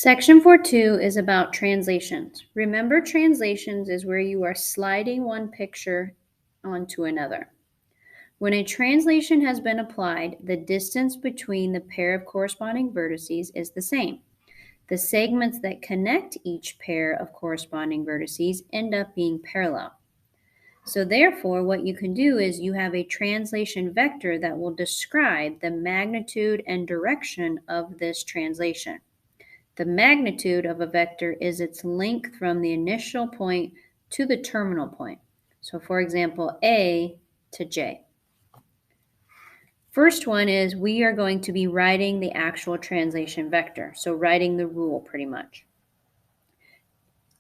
Section 4.2 is about translations. Remember, translations is where you are sliding one picture onto another. When a translation has been applied, the distance between the pair of corresponding vertices is the same. The segments that connect each pair of corresponding vertices end up being parallel. So therefore, what you can do is you have a translation vector that will describe the magnitude and direction of this translation. The magnitude of a vector is its length from the initial point to the terminal point. So for example, A to J. First one is we are going to be writing the actual translation vector, so writing the rule pretty much.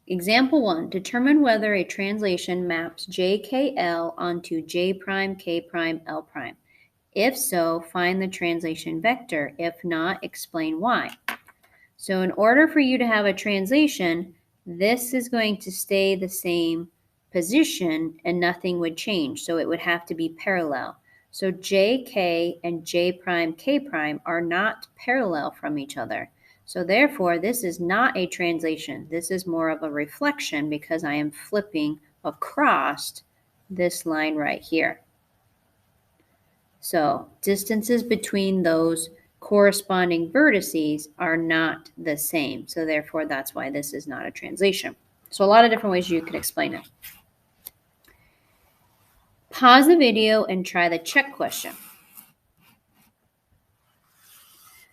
Example 1, determine whether a translation maps JKL onto J prime K prime L prime. If so, find the translation vector. If not, explain why. So in order for you to have a translation, this is going to stay the same position and nothing would change. So it would have to be parallel. So JK and J prime K prime are not parallel from each other. So therefore, this is not a translation. This is more of a reflection because I am flipping across this line right here. So distances between those corresponding vertices are not the same. So therefore, that's why this is not a translation. So a lot of different ways you could explain it. Pause the video and try the check question.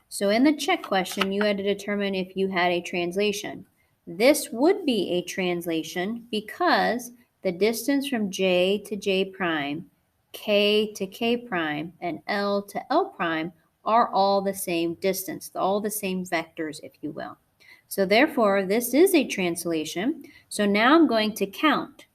So in the check question, you had to determine if you had a translation. This would be a translation because the distance from J to J prime, K to K prime, and L to L prime are all the same distance, all the same vectors, if you will. So therefore, this is a translation. So now I'm going to count.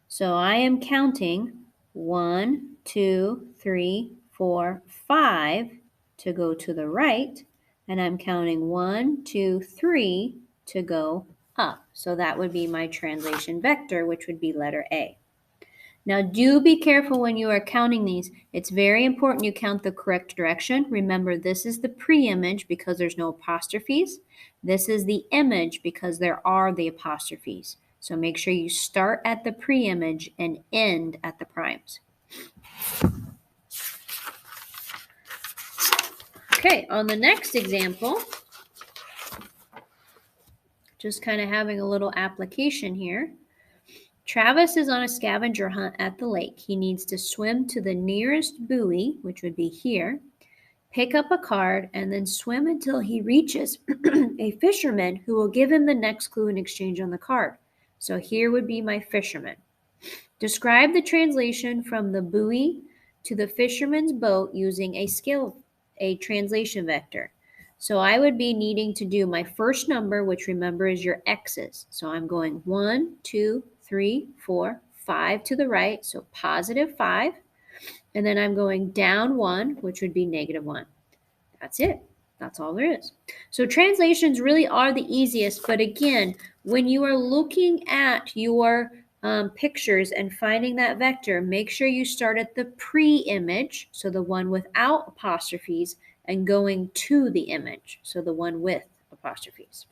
So I am counting 1, 2, 3, 4, 5 to go to the right, and I'm counting 1, 2, 3 to go up. So that would be my translation vector, which would be letter A. Now do be careful when you are counting these. It's very important you count the correct direction. Remember, this is the pre-image because there's no apostrophes. This is the image because there are the apostrophes. So make sure you start at the pre-image and end at the primes. Okay, on the next example, just kind of having a little application here. Travis is on a scavenger hunt at the lake. He needs to swim to the nearest buoy, which would be here, pick up a card, and then swim until he reaches a fisherman who will give him the next clue in exchange on the card. So here would be my fisherman. Describe the translation from the buoy to the fisherman's boat using a translation vector. So I would be needing to do my first number, which remember is your x's. So I'm going 1, 2, 3, 4, 5 to the right, so positive 5. And then I'm going down 1, which would be negative 1. That's it. That's all there is. So translations really are the easiest. But again, when you are looking at your pictures and finding that vector, make sure you start at the pre-image, so the one without apostrophes, and going to the image, so the one with apostrophes.